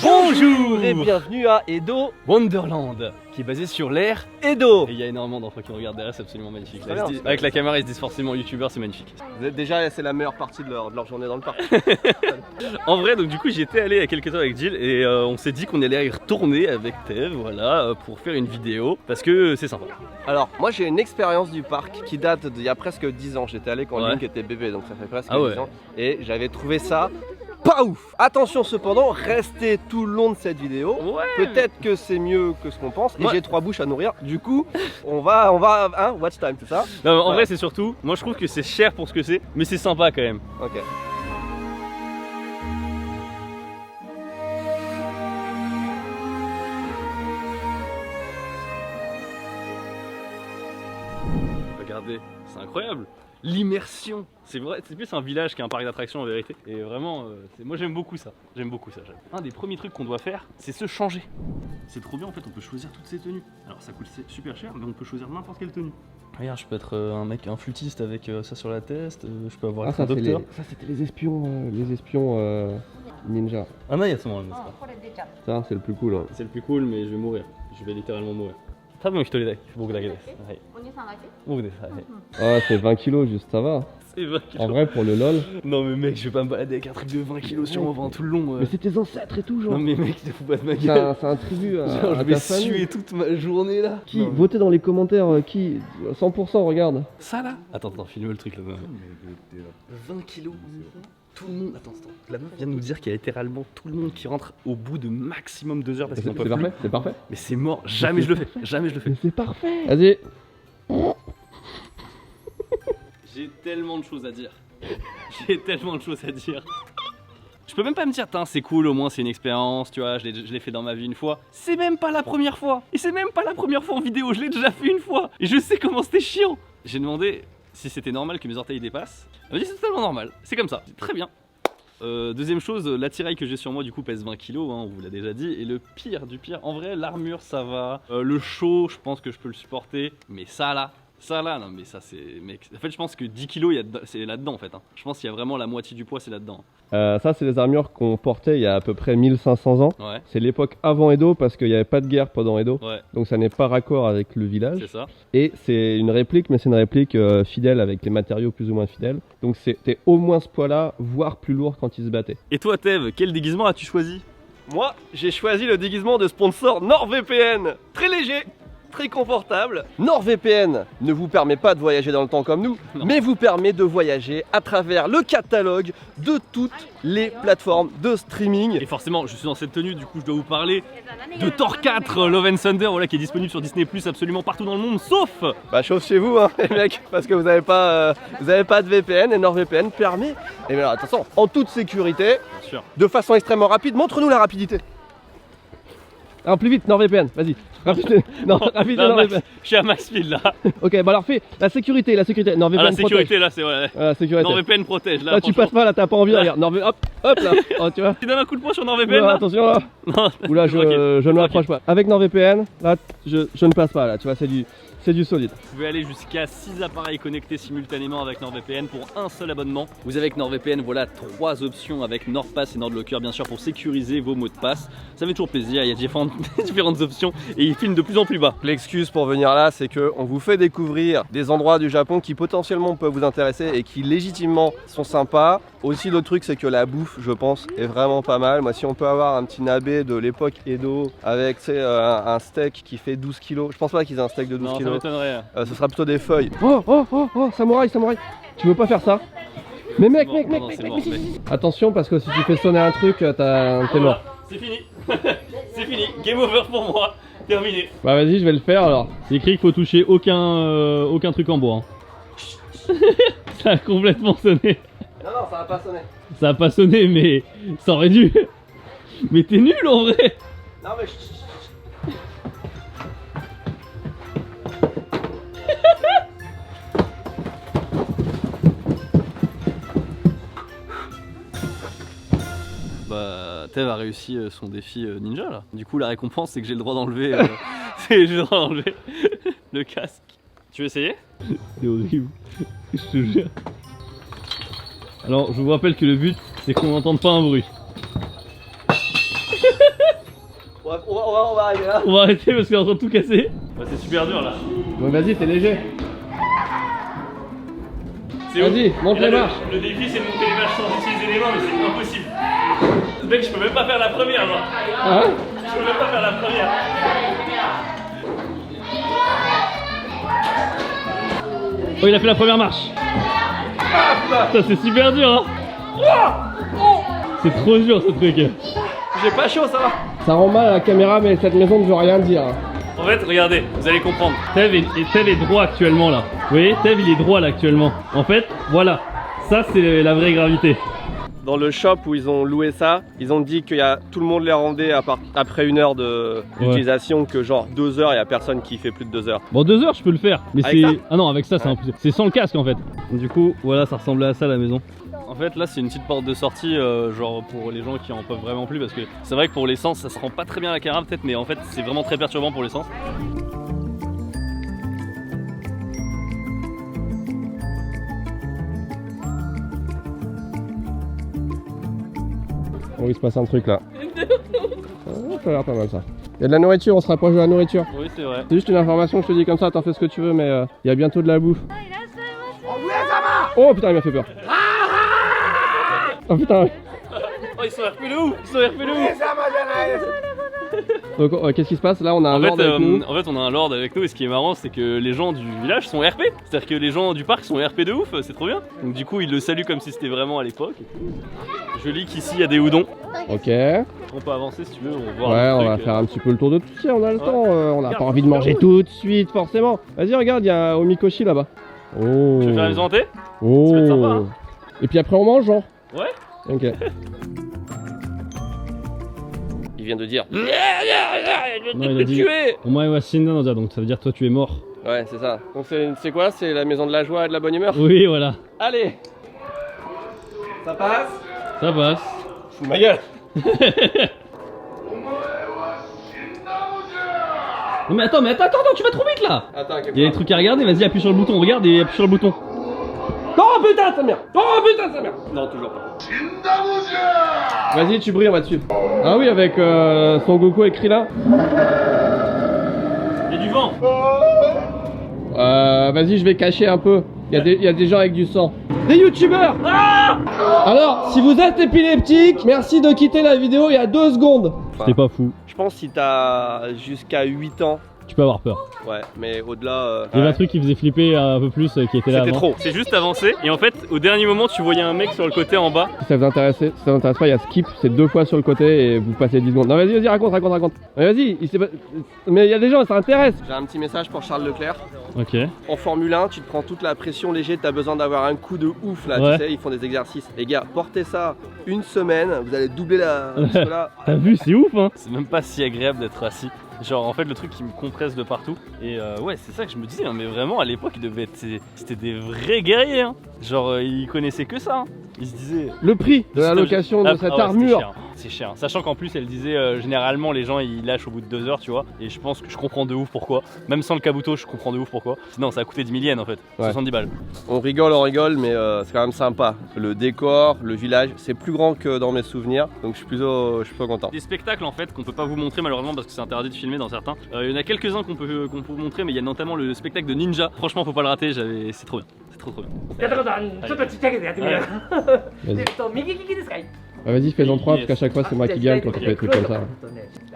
Bonjour et bienvenue à Edo Wonderland, qui est basé sur l'ère Edo. Et il y a énormément d'enfants qui nous regardent derrière, c'est absolument magnifique. Là, avec la caméra, ils se disent forcément youtubeur, c'est magnifique. Déjà, c'est la meilleure partie de leur journée dans le parc. En vrai, donc du coup, j'y étais allé il y a quelques temps avec Jill et on s'est dit qu'on allait y retourner avec Tev, voilà, pour faire une vidéo parce que c'est sympa. Alors, moi j'ai une expérience du parc qui date d'il y a presque 10 ans. J'étais allé quand Link était bébé, donc ça fait presque 10 ans. Et j'avais trouvé ça pas ouf. Attention cependant, restez tout le long de cette vidéo. Peut-être que c'est mieux que ce qu'on pense. Et j'ai 3 bouches à nourrir. Du coup, on va, hein, watch time, c'est ça? Non, mais en vrai, c'est surtout, moi je trouve que c'est cher pour ce que c'est, mais c'est sympa quand même. Ok. Regardez, c'est incroyable. L'immersion, c'est vrai, c'est plus un village qu'un parc d'attractions en vérité. Et vraiment, moi j'aime beaucoup ça. J'aime beaucoup ça. Un des premiers trucs qu'on doit faire, c'est se changer. C'est trop bien en fait, on peut choisir toutes ces tenues. Alors ça coûte super cher, mais on peut choisir n'importe quelle tenue. Regarde, je peux être un flûtiste avec ça sur la tête. Je peux avoir un docteur. Ça c'était les espions ninja. Ah non, il y a son Ça c'est le plus cool. Hein. C'est le plus cool, mais je vais mourir. Je vais littéralement mourir. Ah, c'est 20 kilos juste, ça va. C'est 20 kilos. En vrai, pour le lol. Non, mais mec, je vais pas me balader avec un truc de 20 kilos sur moi pendant tout le long. Mais c'est tes ancêtres et tout, genre. Non, mais mec, te fous pas de ma gueule. C'est un tribut à genre, je à vais ta famille. suer toute ma journée là. Qui votez dans les commentaires, qui 100%, regarde. Ça là. Attends, filme le truc là. 20 kilos. Tout le monde. Attends. La meuf vient de nous dire qu'il y a littéralement tout le monde qui rentre au bout de maximum 2 heures parce qu'ils ont pas plus. C'est parfait. Mais c'est mort. Jamais je le fais. Jamais je le fais. C'est parfait. Vas-y. J'ai tellement de choses à dire. J'ai tellement de choses à dire. Je peux même pas me dire, c'est cool, au moins c'est une expérience, tu vois, je l'ai fait dans ma vie une fois. C'est même pas la première fois. Et c'est même pas la première fois en vidéo, je l'ai déjà fait une fois. Et je sais comment c'était chiant. J'ai demandé si c'était normal que mes orteils dépassent. Elle m'a dit c'est totalement normal, c'est comme ça, très bien. Deuxième chose, l'attirail que j'ai sur moi du coup pèse 20 kg, hein, on vous l'a déjà dit. Et le pire du pire, en vrai l'armure ça va. Le chaud, je pense que je peux le supporter. Mais ça là, non mais ça c'est... Mec, en fait je pense que 10 kg c'est là-dedans en fait. Hein. Je pense qu'il y a vraiment la moitié du poids c'est là-dedans. Ça c'est les armures qu'on portait il y a à peu près 1500 ans. Ouais. C'est l'époque avant Edo parce qu'il n'y avait pas de guerre pendant Edo. Ouais. Donc ça n'est pas raccord avec le village. C'est ça. Et c'est une réplique, mais c'est une réplique fidèle avec les matériaux plus ou moins fidèles. Donc c'était au moins ce poids-là, voire plus lourd quand ils se battaient. Et toi Tev, quel déguisement as-tu choisi? Moi, j'ai choisi le déguisement de sponsor NordVPN. Très léger, très confortable. NordVPN ne vous permet pas de voyager dans le temps comme nous, mais vous permet de voyager à travers le catalogue de toutes les plateformes de streaming. Et forcément, je suis dans cette tenue, du coup je dois vous parler de Thor 4 Love and Thunder, voilà, qui est disponible sur Disney+, absolument partout dans le monde, sauf... Sauf chez vous, hein, les mecs, parce que vous n'avez pas de VPN, et NordVPN permet, et bien attention, en toute sécurité, bien sûr, de façon extrêmement rapide. Montre-nous la rapidité. Alors plus vite, NordVPN, vas-y. Rapidité, NordVPN. Je suis à max speed là. Ok, alors fais la sécurité, NordVPN la sécurité protège. Là c'est vrai. La sécurité. NordVPN protège là. Là tu passes pas, là t'as pas envie, regarde. Hop là, oh, tu vois. Tu donnes un coup de poing sur NordVPN là. Attention là. Non, oula, je ne m'approche pas. Avec NordVPN, là je ne passe pas là, tu vois, c'est du solide. Vous pouvez aller jusqu'à 6 appareils connectés simultanément avec NordVPN pour un seul abonnement. Vous avez avec NordVPN, voilà 3 options avec NordPass et NordLocker bien sûr pour sécuriser vos mots de passe. Ça fait toujours plaisir, il y a différentes options et ils filment de plus en plus bas. L'excuse pour venir là, c'est qu'on vous fait découvrir des endroits du Japon qui potentiellement peuvent vous intéresser et qui légitimement sont sympas. Aussi l'autre truc c'est que la bouffe, je pense, est vraiment pas mal. Moi si on peut avoir un petit nabe de l'époque Edo avec un steak qui fait 12 kg, je pense pas qu'ils aient un steak de 12 kg. Ce sera plutôt des feuilles. Oh, samouraï. Tu veux pas faire ça? Mais mec. Attention parce que si tu fais sonner un truc, t'es mort. C'est fini. C'est fini. Game over pour moi. Terminé. Bah vas-y, je vais le faire alors. C'est écrit qu'il faut toucher aucun truc en bois. Hein. Ça a complètement sonné. Non, ça va pas sonner. Ça a pas sonné, mais ça aurait dû. Mais t'es nul en vrai. Non mais Tev a réussi son défi ninja là. Du coup la récompense c'est que j'ai le droit d'enlever le casque. Tu veux essayer? C'est horrible. Je te jure. Alors je vous rappelle que le but c'est qu'on n'entende pas un bruit. Bref, on va arriver là. On va arrêter parce qu'on est en train de tout casser. Bah, c'est super dur là. Bon, vas-y, t'es léger. Vas-y, monte les marches. Le défi c'est de monter les marches sans utiliser les mains, mais c'est impossible. Mec, je peux même pas faire la première, genre. Ah ouais? Je peux même pas faire la première. Oh, il a fait la première marche. Putain, c'est super dur, hein. C'est trop dur ce truc. J'ai pas chaud, ça va. Ça rend mal à la caméra, mais cette maison ne veut rien dire. En fait, regardez, vous allez comprendre. Tev est droit actuellement là. Vous voyez, Tev il est droit là actuellement. En fait, voilà. Ça c'est la vraie gravité. Dans le shop où ils ont loué ça, ils ont dit que tout le monde les rendait après 1 heure d'utilisation, que genre 2 heures, il n'y a personne qui fait plus de 2 heures. Bon, 2 heures je peux le faire. Mais Avec c'est. ça Ah non, avec ça c'est impossible. C'est sans le casque en fait. Du coup, voilà, ça ressemblait à ça la maison. En fait, là, c'est une petite porte de sortie, genre pour les gens qui en peuvent vraiment plus, parce que c'est vrai que pour l'essence, ça se rend pas très bien à la caméra peut-être, mais en fait, c'est vraiment très perturbant pour l'essence. Oh, il se passe un truc là. Ça a l'air pas mal ça. Il y a de la nourriture, on se rapproche de la nourriture. Oui, c'est vrai. C'est juste une information, je te dis comme ça, t'en fais ce que tu veux, mais il y a bientôt de la bouffe. Oh putain, il m'a fait peur. Oh putain. Oh, ils sont RP de ouf. Ils sont RP de ouf. Donc qu'est-ce qui se passe là? On a un lord avec nous. En fait, on a un lord avec nous, et ce qui est marrant, c'est que les gens du village sont RP. C'est-à-dire que les gens du parc sont RP de ouf, c'est trop bien. Donc du coup, ils le saluent comme si c'était vraiment à l'époque. Je lis qu'ici, il y a des houdons. Ok. Ouais, On peut avancer si tu veux, on va voir. on va faire un petit peu le tour de tout. Tiens, on a le temps, on n'a pas envie de manger tout de suite, forcément. Vas-y, regarde, il y a Omikoshi là-bas. Oh. Tu veux faire la maison hantée? Oh. Ça peut être sympa, hein. Et puis après, on mange, genre. Ouais. Ok. Il vient de dire. Non, il a dit. Omae wa shinda no ja, donc ça veut dire toi tu es mort. Ouais, c'est ça. Donc c'est quoi? C'est la maison de la joie et de la bonne humeur? Oui, voilà. Allez. Ça passe? Ça passe. Fous ma gueule. Non mais attends, tu vas trop vite là. Attends, Il y a des trucs à regarder, vas-y appuie sur le bouton, regarde et appuie sur le bouton. Oh putain, sa mère! Oh putain, sa mère! Non, toujours pas. Vas-y, tu brilles, on va te suivre. Ah oui, avec Son Goku écrit là. Il y a du vent. Vas-y, je vais cacher un peu. Il y a des gens avec du sang. Des youtubeurs! Alors, si vous êtes épileptique, merci de quitter la vidéo il y a 2 secondes. C'était pas fou. Je pense que si t'as jusqu'à 8 ans, Tu peux avoir peur. ouais, mais au-delà. Il y avait un truc qui faisait flipper un peu plus qui était là C'était avant. trop. C'est juste avancé, et en fait, au dernier moment, tu voyais un mec sur le côté en bas. Si ça vous intéresse pas, il y a skip, c'est 2 fois sur le côté et vous passez 10 secondes. Non, vas-y, raconte. Mais vas-y, mais il y a des gens, ça intéresse. J'ai un petit message pour Charles Leclerc. Ok. En Formule 1, tu te prends toute la pression léger, t'as besoin d'avoir un coup de ouf là, Ouais. tu sais, ils font des exercices. Les gars, portez ça 1 semaine, vous allez doubler la. Parce que là, T'as vu, c'est ouf hein. C'est même pas si agréable d'être assis. Genre en fait le truc qui me compresse de partout. Et ouais c'est ça que je me disais, hein, mais vraiment à l'époque ils devaient être. C'était des vrais guerriers hein. Genre ils connaissaient que ça. Hein. Ils se disaient. le prix de la location de cette armure. C'est cher. Sachant qu'en plus elle disait généralement les gens ils lâchent au bout de 2 heures tu vois. Et je pense que je comprends de ouf pourquoi. Même sans le kabuto je comprends de ouf pourquoi. Sinon ça a coûté 10 000 yens en fait. Ouais. 70 balles. On rigole, mais c'est quand même sympa. Le décor, le village, c'est plus grand que dans mes souvenirs, donc je suis plutôt content. Des spectacles en fait qu'on peut pas vous montrer malheureusement parce que c'est interdit de filmer dans certains. Il y en a quelques-uns qu'on peut vous montrer, mais il y a notamment le spectacle de ninja. Franchement faut pas le rater, c'est trop bien. C'est trop bien. やったことあるちょっとちっちゃいけどやってみよう。 右利きですか？ Ah, vas-y, fais-en 3 parce qu'à chaque fois c'est moi qui gagne quand on fait des trucs comme ça.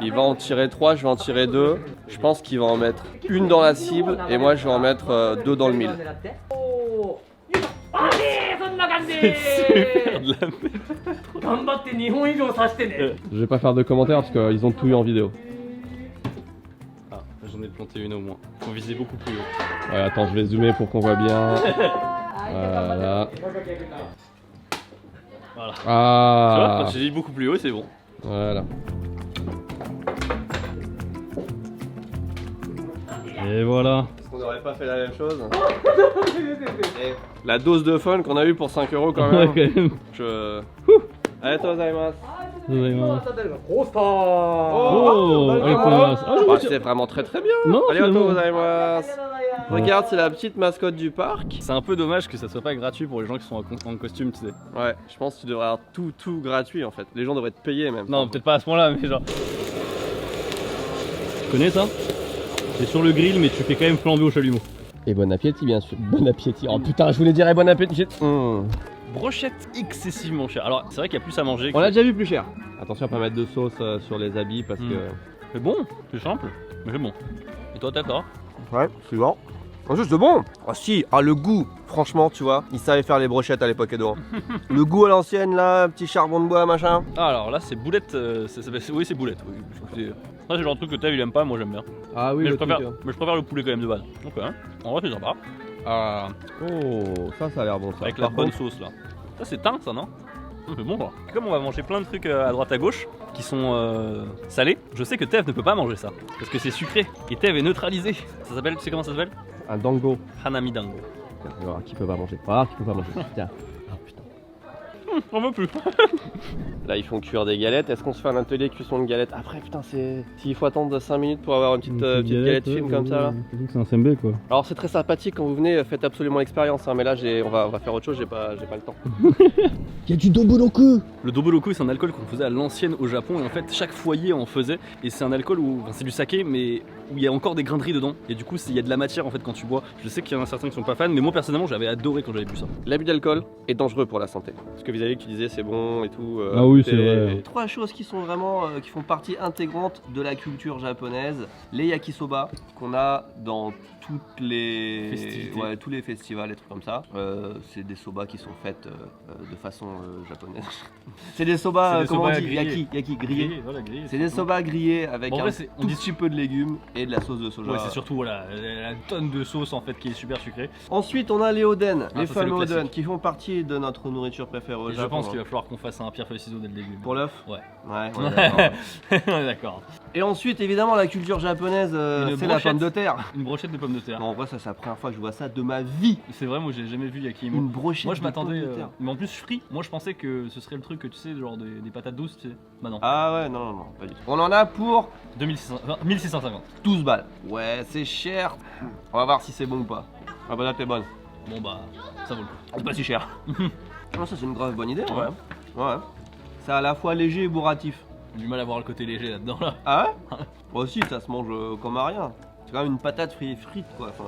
Il va en tirer 3, je vais en tirer 2. Je pense qu'il va en mettre une dans la cible et moi je vais en mettre 2 dans le mille. おーよいしょあれそんな感じ Faire de la merde. 頑張って2本以上刺してね。 Je vais pas faire de commentaires parce qu'ils ont tout eu en vidéo. Ah, j'en ai planté une au moins. Faut viser beaucoup plus haut. Ouais, attends, je vais zoomer pour qu'on voit bien. Voilà. Voilà. Tu vois, Ah, quand tu vises beaucoup plus haut, c'est bon. voilà. Et voilà. Est-ce qu'on n'aurait pas fait la même chose? Et la dose de fun qu'on a eu pour 5 € quand Ouais, même. quand même. Je... Arigatou gozaimasu. コースター。 Oh, bah, avec voilà. la- Ah, je Ah, me suis- c'est vraiment très très bien. Non, Arigatou finalement. gozaimasu. Regarde, c'est la petite mascotte du parc. C'est un peu dommage que ça soit pas gratuit pour les gens qui sont en costume, tu sais. Ouais, je pense que tu devrais avoir tout gratuit en fait. Les gens devraient te payer même. Non, peut-être pas à ce point-là, mais genre. connais ça? C'est sur le grill, mais tu fais quand même flamber au chalumeau. Et bon appétit, bien sûr. Bon appétit. Oh putain, je voulais dire bon appétit. Brochette excessivement chère. Alors, c'est vrai qu'il y a plus à manger. On l'a déjà vu plus cher. Attention à pas mettre de sauce sur les habits parce que. C'est bon, c'est simple, mais c'est bon. Et toi, d'accord? Ouais, suivant. Oh, juste bon. Ah si, le goût. Franchement, tu vois, ils savaient faire les brochettes à l'époque Edo. Le goût à l'ancienne là, petit charbon de bois, machin. Ah, alors là, c'est boulette. Oui, c'est boulette. Oui. Ça, c'est le genre de truc que Tev il aime pas, moi j'aime bien. Ah oui, mais, je préfère le poulet quand même de base. Ok, hein. En vrai, c'est sympa. Oh, ça a l'air bon ça. Avec la bonne sauce là. Ça, c'est teint, ça, non? C'est bon, quoi. Comme on va manger plein de trucs à droite à gauche qui sont salés, je sais que Tev ne peut pas manger ça parce que c'est sucré et Tev est neutralisé. Ça s'appelle, tu sais comment ça s'appelle? Un dango. Hanami dango. Alors, qui peut pas manger? Ah, qui peut pas manger. Tiens. Oh putain. J'en veux plus. Là, ils font cuire des galettes. Est-ce qu'on se fait un atelier cuisson de galettes? Après, putain, c'est. S'il faut attendre 5 minutes pour avoir une petite galette fine comme ça là. C'est un SMB quoi. Alors, c'est très sympathique quand vous venez, faites absolument l'expérience. Mais là, on va faire autre chose, j'ai pas le temps. Il y a du doboloku. Le doboloku, c'est un alcool qu'on faisait à l'ancienne au Japon et en fait, chaque foyer en faisait. Et c'est un alcool où c'est du saké, mais où il y a encore des grains de riz dedans. Et du coup, il y a de la matière en fait quand tu bois. Je sais qu'il y en a certains qui sont pas fans, mais moi personnellement, j'avais adoré quand j'avais bu ça. L'abus d'alcool est dangereux pour la santé. Parce que vis-à-vis que tu disais c'est bon et tout. Ah oui, c'est vrai. 3 choses qui sont vraiment qui font partie intégrante de la culture japonaise. Les yakisoba qu'on a dans toutes les festivités. tous les festivals et trucs comme ça. C'est des soba qui sont faites de façon japonaise. C'est des soba, des comment soba on dit, grillés. yaki grillés. Voilà, grillé. C'est des soba grillés avec En un vrai, tout petit peu de légumes et de la sauce de soja. Ouais, c'est surtout voilà, la tonne de sauce en fait qui est super sucrée. Ensuite, on a les oden, Ah, les ça, c'est le fameux classique. oden qui font partie de notre nourriture préférée au Et je Japon. pense qu'il va falloir qu'on fasse un pierre feuille ciseaux dès le début. Pour l'œuf. Ouais. Ouais, on est d'accord. On est d'accord. Et ensuite, évidemment, la culture japonaise, Une c'est la brochette. pomme de terre. Une brochette de pommes de terre. Non, en vrai, ça, c'est la première fois que je vois ça de ma vie. C'est vrai, moi j'ai jamais vu Yakimo. Une brochette Moi je de m'attendais, pommes de terre. mais en plus frit. Moi je pensais que ce serait le truc que tu sais, genre des patates douces, tu sais. Bah non. Ah ouais, non, pas du tout. On en a pour 1650. 12 balles. Ouais, c'est cher. On va voir si c'est bon ou pas. Ah bah là, t'es bonne. Bon bah, ça vaut le coup. C'est pas si cher. Non, ça, c'est une grave bonne idée, Ouais. Ouais. C'est à la fois léger et bourratif. J'ai du mal à voir le côté léger là-dedans là. Ah ouais? Moi aussi, ça se mange comme à rien. C'est quand même une patate frite, quoi. Enfin,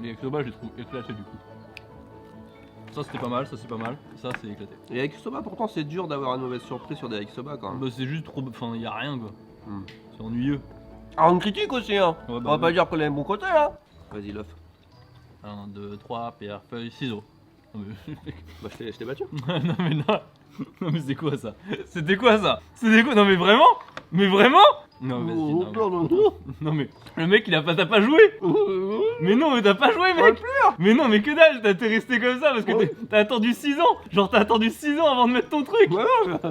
Les yakisoba, je les trouve éclatés du coup. Ça c'était pas mal, ça c'est pas mal, ça c'est éclaté. et avec soba, pourtant, c'est dur d'avoir une mauvaise surprise sur des yakisoba quand même. Bah c'est juste trop, enfin y a rien quoi. Hmm. C'est ennuyeux. Ah, on critique aussi, hein. Ouais, On bah va oui. pas dire qu'on a un bon côté, hein. Vas-y, l'œuf. 1, 2, 3, pierre, feuille, ciseaux. Non mais, Bah, je t'ai battu. non mais non. Non mais c'est quoi ça? C'était quoi ça? C'était quoi? Non mais vraiment? Mais vraiment? Non mais non mais le mec t'as pas joué. Mais non mais t'as pas joué mec. Mais non mais que dalle, t'es resté comme ça parce que t'as attendu 6 ans. Genre t'as attendu 6 ans avant de mettre ton truc.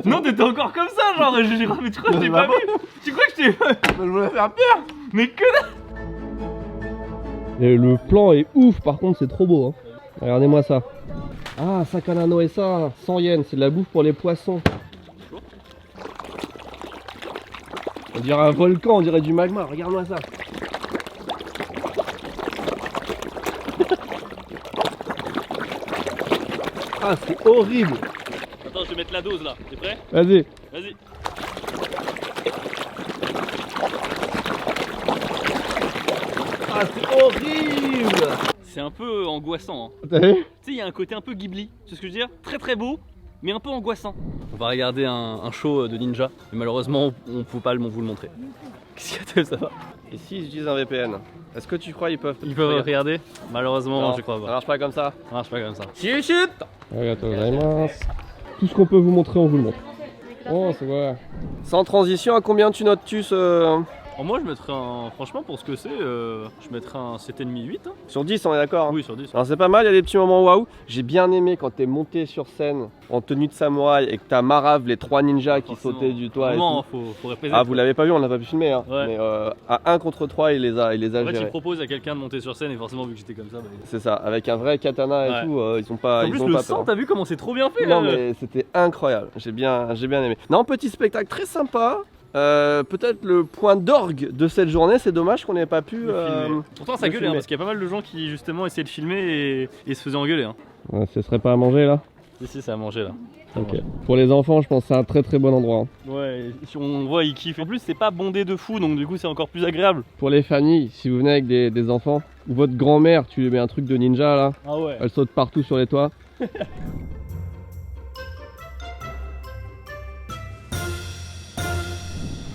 Non t'étais encore comme ça genre mais tu crois que je t'ai pas vu? Tu crois que je t'ai... Je voulais faire pire. Mais que dalle. Et le plan est ouf, par contre c'est trop beau, hein. Regardez-moi ça. Ah, Sakana no Esa, 100 yens, c'est de la bouffe pour les poissons. On dirait un volcan, on dirait du magma, regarde-moi ça. Ah, c'est horrible. Attends je vais mettre la dose là, t'es prêt? Vas-y. Vas-y. Ah, c'est horrible. C'est un peu angoissant hein. T'as vu? Tu sais, il y a un côté un peu Ghibli, tu sais ce que je veux dire? Très très beau, mais un peu angoissant. On va regarder un show de ninja, mais malheureusement, on ne peut pas vous le montrer. Qu'est-ce qu'il y a, ça va? Et s'ils utilisent un VPN, est-ce que tu crois ils peuvent regarder? Malheureusement, Non, je crois ça pas. marche pas comme ça. Ça marche pas comme ça. Tout ce qu'on peut vous montrer, on vous le montre. Oh, c'est vrai. Sans transition, à combien tu notes-tu ce... Alors moi, je mettrais un. Franchement, pour ce que c'est, je mettrais un 7,5-8. Hein. Sur 10, on est d'accord? Oui, sur 10. Alors c'est pas mal, il y a des petits moments waouh. J'ai bien aimé quand t'es monté sur scène en tenue de samouraï et que t'as Marave, les 3 ninjas qui Forcément. sautaient du toit et Non, tout. faut répéter. Ah, vous l'avez pas vu, on l'a pas pu filmer, hein. Ouais. Mais à 1 contre 3, il les a En fait, il gérés. propose à quelqu'un de monter sur scène et forcément, vu que j'étais comme ça, bah, C'est ça, avec un vrai katana et Ouais. tout, ils sont pas, En ils plus, ont le pas sang, peur. t'as vu comment c'est trop bien fait Non là mais c'était incroyable, j'ai bien aimé. Non, petit spectacle très sympa. Peut-être le point d'orgue de cette journée, c'est dommage qu'on n'ait pas pu Le filmer. Pourtant, ça le gueulait hein, filmer. parce qu'il y a pas mal de gens qui justement essayaient de filmer et se faisaient engueuler. Hein. Ouais, ce serait pas à manger là. Ici, c'est à manger là. Ça Ok. mange. Pour les enfants, je pense que c'est un très très bon endroit, hein. Ouais, si on voit, ils kiffent. En plus, c'est pas bondé de fou, donc du coup, c'est encore plus agréable. Pour les familles, si vous venez avec des enfants, ou votre grand-mère, tu lui mets un truc de ninja là, Ah ouais. elle saute partout sur les toits.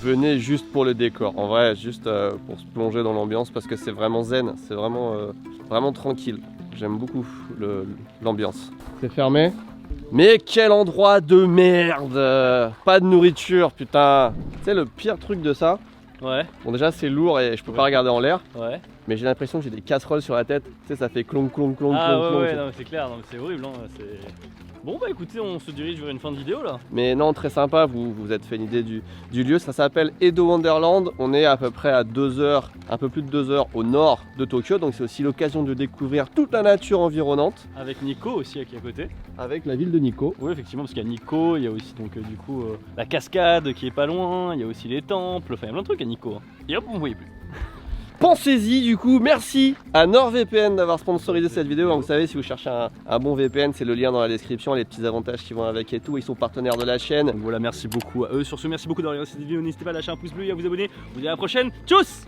Venez juste pour le décor, en vrai, juste pour se plonger dans l'ambiance parce que c'est vraiment zen, c'est vraiment, vraiment tranquille. J'aime beaucoup l'ambiance. C'est fermé. Mais quel endroit de merde! Pas de nourriture, putain! Tu sais, le pire truc de ça, Ouais, bon déjà c'est lourd et je peux pas Ouais. regarder en l'air, ouais. mais j'ai l'impression que j'ai des casseroles sur la tête. Tu sais, ça fait clonk clonk clonk Ah clonk ouais, clonk. ouais, non, mais c'est clair, non, mais c'est horrible. Hein, bon, bah écoutez, on se dirige vers une fin de vidéo là. Mais non, très sympa, vous vous êtes fait une idée du lieu. Ça s'appelle Edo Wonderland. On est à peu près à 2 heures, un peu plus de 2 heures au nord de Tokyo. Donc c'est aussi l'occasion de découvrir toute la nature environnante Avec Nico aussi qui est à côté. avec la ville de Nikko. Oui, effectivement, parce qu'il y a Nico, il y a aussi donc du coup la cascade qui est pas loin, il y a aussi les temples, enfin il y a plein de trucs à Nico. Hein. Et hop, on voyait plus. Pensez-y du coup, merci à NordVPN d'avoir sponsorisé cette vidéo. Vous savez, si vous cherchez un bon VPN, c'est le lien dans la description, les petits avantages qui vont avec et tout. Ils sont partenaires de la chaîne. Donc voilà, merci beaucoup à eux. Sur ce, merci beaucoup d'avoir regardé cette vidéo. N'hésitez pas à lâcher un pouce bleu et à vous abonner. On vous dit à la prochaine. Tchuss!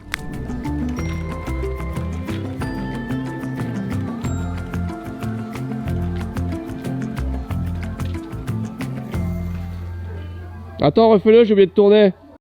Attends, refais-le, j'ai oublié de tourner.